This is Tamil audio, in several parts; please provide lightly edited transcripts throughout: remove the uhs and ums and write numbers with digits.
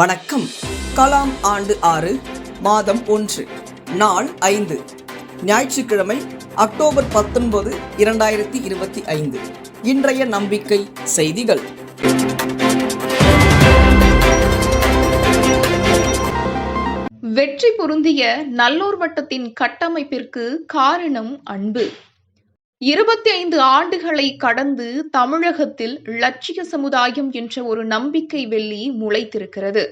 வணக்கம். கலாம் ஆண்டு 6 மாதம் 1 நாள் 5 ஞாயிற்றுக்கிழமை அக்டோபர் 19, 2025. இன்றைய நம்பிக்கை செய்திகள். வெற்றி பொருந்திய நல்லோர் வட்டத்தின் கட்டமைப்பிற்கு காரணம் அன்பு. 25 ஆண்டுகளை கடந்து தமிழகத்தில் லட்சிய சமுதாயம் என்ற ஒரு நம்பிக்கை வெள்ளி முளைத்திருக்கிறது.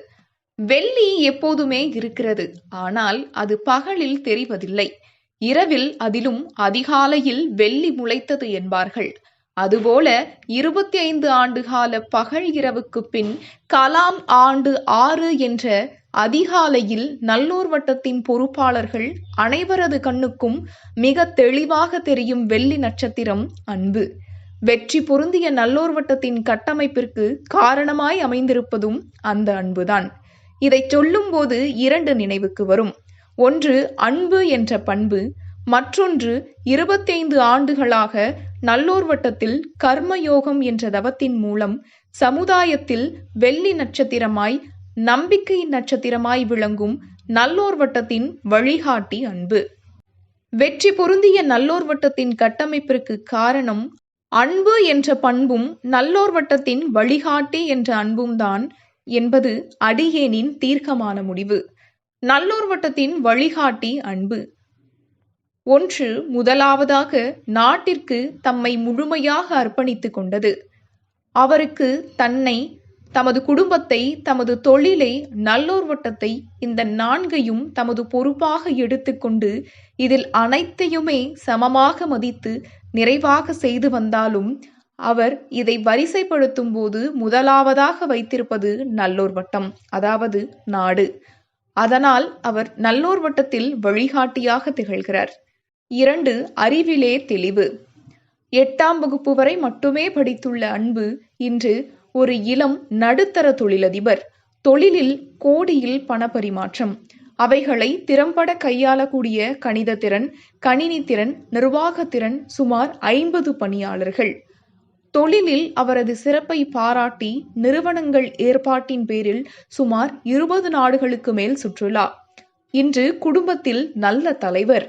வெள்ளி எப்போதுமே இருக்கிறது, ஆனால் அது பகலில் தெரிவதில்லை. இரவில், அதிலும் அதிகாலையில் வெள்ளி முளைத்தது என்பார்கள். அதுபோல 25 ஆண்டுகால பகல் இரவுக்கு பின் கலாம் ஆண்டு 6 என்ற அதிகாலையில் நல்லோர் வட்டத்தின் பொறுப்பாளர்கள் அனைவரது கண்ணுக்கும் மிக தெளிவாக தெரியும் வெள்ளி நட்சத்திரம் அன்பு. வெற்றி பொருந்திய நல்லோர் வட்டத்தின் கட்டமைப்பிற்கு காரணமாய் அமைந்திருப்பதும் அந்த அன்புதான். இதை சொல்லும் போது 2 நினைவுக்கு வரும். ஒன்று அன்பு என்ற பண்பு, மற்றொன்று 25 ஆண்டுகளாக நல்லோர் வட்டத்தில் கர்மயோகம் என்ற தவத்தின் மூலம் சமுதாயத்தில் வெள்ளி நட்சத்திரமாய், நம்பிக்கை நட்சத்திரமாய் விளங்கும் நல்லோர் வட்டத்தின் வழிகாட்டி அன்பு. வெற்றி பொருந்திய நல்லோர் வட்டத்தின் கட்டமைப்பிற்கு காரணம் அன்பு என்ற பண்பும் நல்லோர் வட்டத்தின் வழிகாட்டி என்ற அன்பும் தான் என்பது அடியேனின் தீர்க்கமான முடிவு. நல்லோர் வட்டத்தின் வழிகாட்டி அன்பு. 1. முதலாவதாக நாட்டிற்கு தம்மை முழுமையாக அர்ப்பணித்துக் கொண்டது. அவருக்கு தன்னை, தமது குடும்பத்தை, தமது தொழிலை, நல்லோர் வட்டத்தை, இந்த 4ஐயும் தமது பொறுப்பாக எடுத்துக்கொண்டு இதில் அனைத்தையுமே சமமாக மதித்து நிறைவாக செய்து வந்தாலும் அவர் இதை வரிசைப்படுத்தும் போது முதலாவதாக வைத்திருப்பது நல்லோர் வட்டம், அதாவது நாடு. அதனால் அவர் நல்லோர் வட்டத்தில் வழிகாட்டியாக திகழ்கிறார். 2. அறிவிலே தெளிவு. 8ஆம் வகுப்பு வரை மட்டுமே படித்துள்ள அன்பு இன்று ஒரு இளம் நடுத்தர தொழிலதிபர். தொழிலில் கோடியில் பணப்பரிமாற்றம், அவைகளை திறம்பட கையாளக்கூடிய கணித திறன், கணினி திறன், நிர்வாகத்திறன், சுமார் 50 பணியாளர்கள். தொழிலில் அவரது சிறப்பை பாராட்டி நிறுவனங்கள் ஏற்பாட்டின் பேரில் சுமார் 20 நாடுகளுக்கு மேல் சுற்றுலா. இன்று குடும்பத்தில் நல்ல தலைவர்.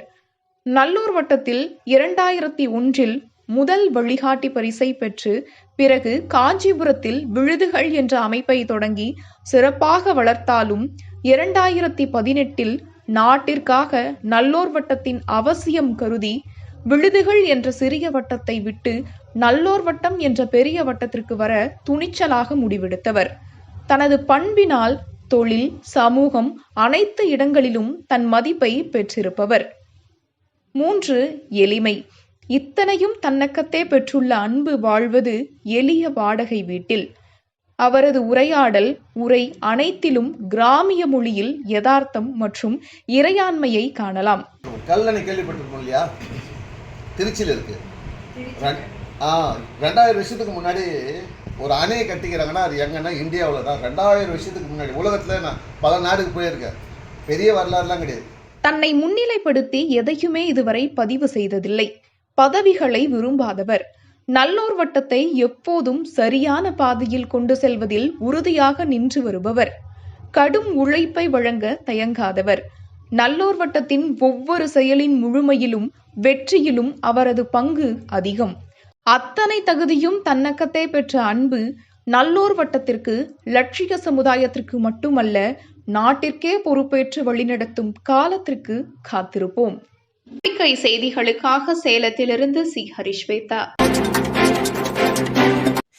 நல்லோர் வட்டத்தில் 2001இல் முதல் வழிகாட்டி பரிசை பெற்று பிறகு காஞ்சிபுரத்தில் விழுதுகள் என்ற அமைப்பை தொடங்கி சிறப்பாக வளர்த்தாலும் 2018இல் நாட்டிற்காக நல்லோர் வட்டத்தின் அவசியம் கருதி விழுதுகள் என்ற சிறிய வட்டத்தை விட்டு நல்லோர் வட்டம் என்ற பெரிய வட்டத்திற்கு வர துணிச்சலாக முடிவெடுத்தவர். தனது பண்பினால் தொழில், சமூகம் அனைத்து இடங்களிலும் தன் மதிப்பை பெற்றிருப்பவர். 3. எளிமை. இத்தனையும் தன்னகத்தே பெற்றுள்ள அன்பு வாழ்வது எளிய வாடகை வீட்டில். அவரது உரை அனைத்திலும் கிராமிய மொழியில் யதார்த்தம் மற்றும் இறையாண்மையை காணலாம். கல்லணை கேள்விப்பட்டிருக்கோம் இல்லையா? திருச்சியில் இருக்கு. 2000 வருஷத்துக்கு முன்னாடி ஒரு அணையை கட்டிக்கிறாங்கன்னா அது எங்கன்னா இந்தியாவில் தான். 2000 வருஷத்துக்கு முன்னாடி. உலகத்தில் நான் பல நாடுக்கு போயிருக்கேன். பெரிய வரலாறுலாம் கிடையாது. தன்னை முன்னிலைப்படுத்தி எதையுமே இதுவரை பதிவு செய்ததில்லை. பதவிகளை விரும்பாதவர். நல்லோர் வட்டத்தை எப்போதும் சரியான பாதையில் கொண்டு செல்வதில் உறுதியாக நின்று வருபவர். கடும் உழைப்பை வழங்க தயங்காதவர். நல்லோர் வட்டத்தின் ஒவ்வொரு செயலின் முழுமையிலும் வெற்றியிலும் அவரது பங்கு அதிகம். அத்தனை தகுதியும் தன்னகத்தே பெற்ற அன்பு நல்லோர் வட்டத்திற்கு, லட்சிய சமுதாயத்திற்கு மட்டுமல்ல, நாட்டிற்கே பொறுப்பேற்று வழிநடத்தும் காலத்திற்கு காத்திருப்போம். நம்பிக்கை செய்திகளுக்காக சேலத்திலிருந்து சி. ஹரிஸ்வேதா.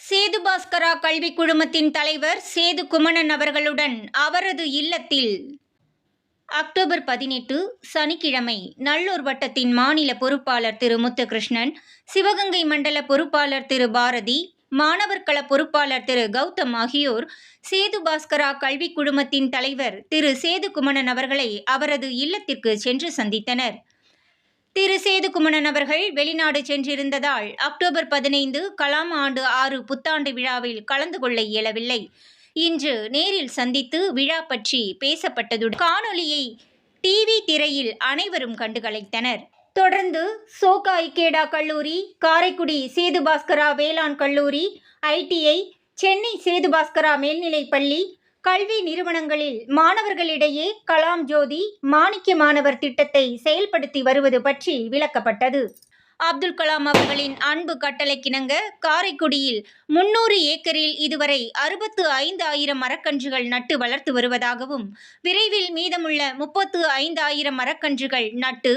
சேது பாஸ்கரா கல்வி குழுமத்தின் தலைவர் சேது குமணன் அவர்களுடன் அவரது இல்லத்தில் அக்டோபர் 18 சனிக்கிழமை நல்லூர் வட்டத்தின் மாநில பொறுப்பாளர் திரு முத்துகிருஷ்ணன், சிவகங்கை மண்டல பொறுப்பாளர் திரு பாரதி, மாணவர் கள பொறுப்பாளர் திரு கௌதம் ஆகியோர் சேது பாஸ்கரா கல்வி குழுமத்தின் தலைவர் திரு சேது குமணன் அவர்களை அவரது இல்லத்திற்கு சென்று சந்தித்தனர். திரு சேது குமணன் அவர்கள் வெளிநாடு சென்றிருந்ததால் அக்டோபர் 15 கலாம் ஆண்டு 6 புத்தாண்டு விழாவில் கலந்து கொள்ள இயலவில்லை. இன்று நேரில் சந்தித்து விழா பற்றி பேசப்பட்டதுடன் காணொலியை டிவி திரையில் அனைவரும் கண்டுகளித்தனர். தொடர்ந்து சோகா இக்கேடா கல்லூரி, காரைக்குடி சேது பாஸ்கரா வேளாண் கல்லூரி, ITI, சென்னை சேது பாஸ்கரா மேல்நிலைப்பள்ளி, கல்வி நிறுவனங்களில் மாணவர்களிடையே கலாம் ஜோதி மாணிக்க மாணவர் திட்டத்தை செயல்படுத்தி வருவது பற்றி விளக்கப்பட்டது. அப்துல் கலாம் அவர்களின் அன்பு கட்டளைக்கிணங்க காரைக்குடியில் 300 ஏக்கரில் இதுவரை 65,000 மரக்கன்றுகள் நட்டு வளர்த்து வருவதாகவும், விரைவில் மீதமுள்ள 35,000 மரக்கன்றுகள் நட்டு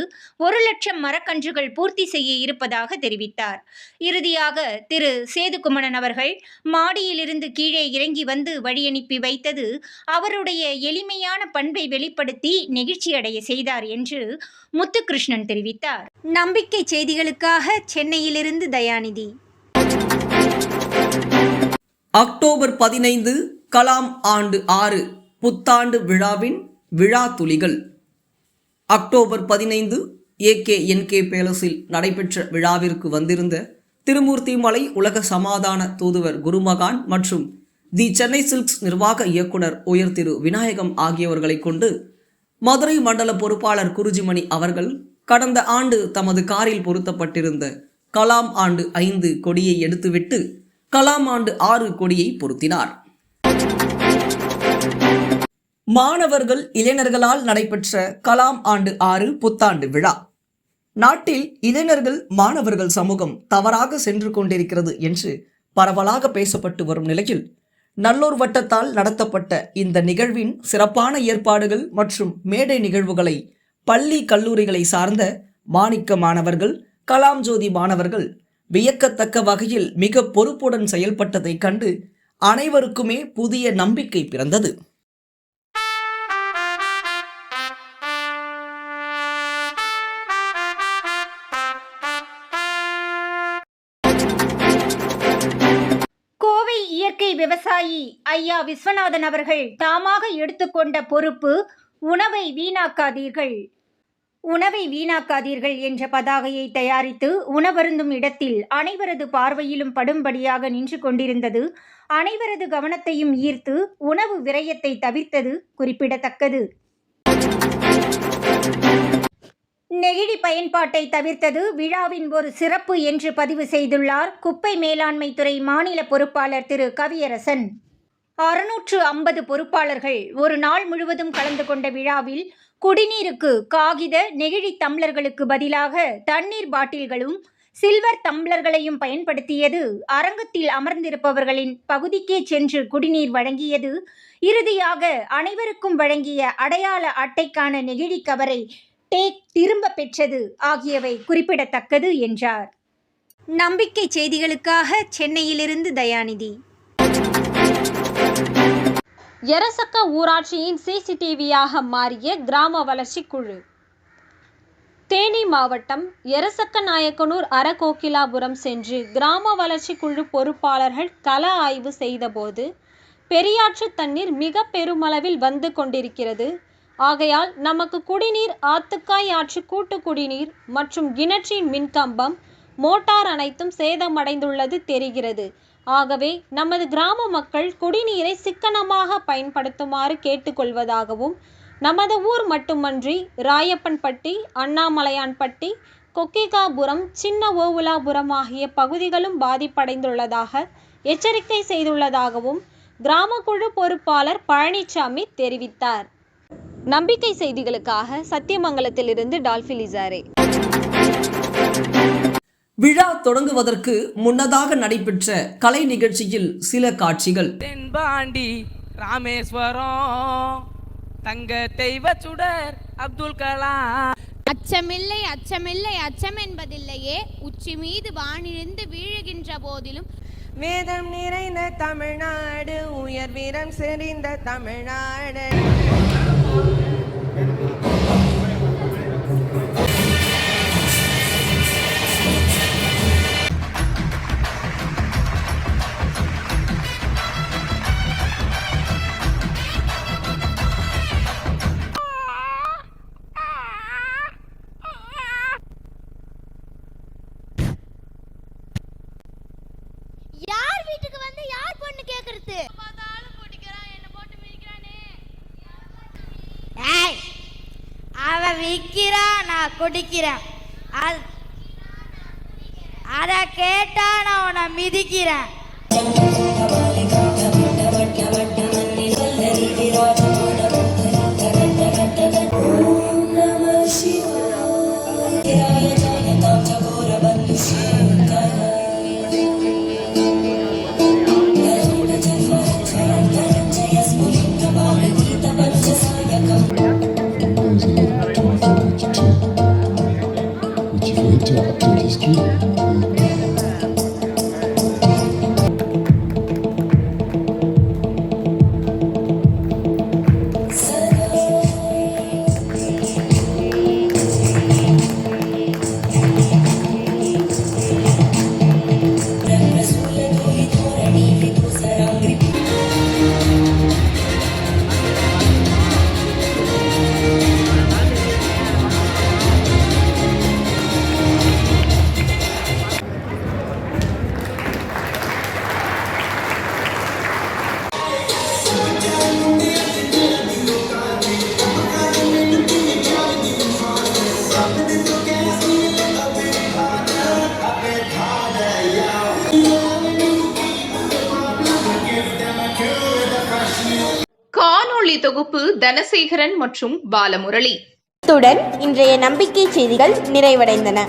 1,00,000 மரக்கன்றுகள் பூர்த்தி செய்ய இருப்பதாக தெரிவித்தார். இறுதியாக திரு சேதுகுமணன் அவர்கள் மாடியிலிருந்து கீழே இறங்கி வந்து வழியனுப்பி வைத்தது அவருடைய எளிமையான பண்பை வெளிப்படுத்தி நெகிழ்ச்சியடைய செய்தார் என்று முத்துகிருஷ்ணன் தெரிவித்தார். நம்பிக்கை செய்திகளுக்காக சென்னையிலிருந்து தயாநிதி. அக்டோபர் 15 கலாம் ஆண்டு 6 புத்தாண்டு விழாவின் விழா துளிகள். அக்டோபர் 15 AKNK பேலஸில் நடைபெற்ற விழாவிற்கு வந்திருந்த திருமூர்த்திமலை உலக சமாதான தூதுவர் குருமகான் மற்றும் தி சென்னை சில்க்ஸ் நிர்வாக இயக்குனர் உயர் திரு விநாயகம் ஆகியோர்களை கொண்டு மதுரை மண்டல பொறுப்பாளர் குருஜிமணி அவர்கள் கடந்த ஆண்டு தமது காரில் பொருத்தப்பட்டிருந்த கலாம் ஆண்டு 5 கொடியை எடுத்துவிட்டு கலாம் ஆண்டு 6 கொடியை பொருத்தினார். மாணவர்கள் இளைஞர்களால் நடைபெற்ற கலாம் ஆண்டு 6 புத்தாண்டு விழா. நாட்டில் இளைஞர்கள் மாணவர்கள் சமூகம் தவறாக சென்று கொண்டிருக்கிறது என்று பரவலாக பேசப்பட்டு வரும் நிலையில் நல்லூர் வட்டத்தால் நடத்தப்பட்ட இந்த நிகழ்வின் சிறப்பான ஏற்பாடுகள் மற்றும் மேடை நிகழ்வுகளை பள்ளி கல்லூரிகளை சார்ந்த மாணிக்க மாணவர்கள், கலாம் ஜோதி மாணவர்கள் வியக்கத்தக்க வகையில் மிக பொறுப்புடன் செயல்பட்டதை கண்டு அனைவருக்குமே புதிய நம்பிக்கை பிறந்தது. கோவை இயற்கை விவசாயி ஐயா விஸ்வநாதன் அவர்கள் தாமாக எடுத்துக்கொண்ட பொறுப்பு உணவை வீணாக்காதீர்கள் என்ற பதாகையை தயாரித்து உணவருந்தும் இடத்தில் அனைவரது பார்வையிலும் படும்படியாக நின்று கொண்டிருந்தது அனைவரது கவனத்தையும் ஈர்த்து உணவு விரயத்தை தவிர்த்தது குறிப்பிடத்தக்கது. நெகிழி பயன்பாட்டை தவிர்த்தது விழாவின் ஒரு சிறப்பு என்று பதிவு செய்துள்ளார் குப்பை மேலாண்மை துறை மாநில பொறுப்பாளர் திரு கவியரசன். 650 பொறுப்பாளர்கள் ஒரு நாள் முழுவதும் கலந்து கொண்ட விழாவில் குடிநீருக்கு காகித நெகிழி தம்ளர்களுக்கு பதிலாக தண்ணீர் பாட்டில்களும் சில்வர் தம்ளர்களையும் பயன்படுத்தியது, அரங்கத்தில் அமர்ந்திருப்பவர்களின் பகுதிக்கே சென்று குடிநீர் வழங்கியது, இறுதியாக அனைவருக்கும் வழங்கிய அடையாள அட்டைக்கான நெகிழி கவரை திரும்ப பெற்றது ஆகியவை குறிப்பிடத்தக்கது என்றார். நம்பிக்கை செய்திகளுக்காக சென்னையிலிருந்து தயாநிதி. எரசக்க ஊராட்சியின் CCTVயாக மாறிய கிராம வளர்ச்சி குழு. தேனி மாவட்டம் எரசக்க நாயக்கனூர் அரகோக்கிலாபுரம் சென்று கிராம வளர்ச்சி குழு பொறுப்பாளர்கள் கள ஆய்வு செய்தபோது பெரியாற்று தண்ணீர் மிக பெருமளவில் வந்து கொண்டிருக்கிறது. ஆகையால் நமக்கு குடிநீர் ஆத்துக்காய் ஆற்று கூட்டு குடிநீர் மற்றும் கிணற்றின் மின்கம்பம் மோட்டார் அனைத்தும் சேதமடைந்துள்ளது தெரிகிறது. ஆகவே நமது கிராம மக்கள் குடிநீரை சிக்கனமாக பயன்படுத்துமாறு கேட்டுக்கொள்வதாகவும், நமது ஊர் மட்டுமன்றி ராயப்பன்பட்டி, அண்ணாமலையான்பட்டி, கொக்கிகாபுரம், சின்ன ஓவுலாபுரம் ஆகிய பகுதிகளும் பாதிப்படைந்துள்ளதாக எச்சரிக்கை செய்துள்ளதாகவும் கிராம குழு பொறுப்பாளர் பழனிசாமி தெரிவித்தார். நம்பிக்கை செய்திகளுக்காக சத்தியமங்கலத்திலிருந்து டால்ஃபி லிசாரே. விழா தொடங்குவதற்கு முன்னதாக நடைபெற்ற கலை நிகழ்ச்சியில் சில காட்சிகள். தென்பாண்டி ராமேஸ்வரம் தங்க தெய்வ சுடர் அப்துல் கலாம். அச்சமில்லை அச்சமில்லை அச்சம் என்பதில்லையே, உச்சி மீது வானிழிந்து வீழுகின்ற போதிலும் வேதம் நிறைந்த தமிழ்நாடு, உயர் வீரம் செறிந்த தமிழ்நாடு. யார் வீட்டுக்கு வந்து யார் பொண்ணு கேக்குறது? அவன் விற்கிறான், நான் குடிக்கிறேன். அதை கேட்டா நான் உன்னை மிதிக்கிறேன். culture activities too. காணொளி தொகுப்பு தனசேகரன் மற்றும் பாலமுரளி. இத்துடன் இன்றைய நம்பிக்கை செய்திகள் நிறைவடைந்தன.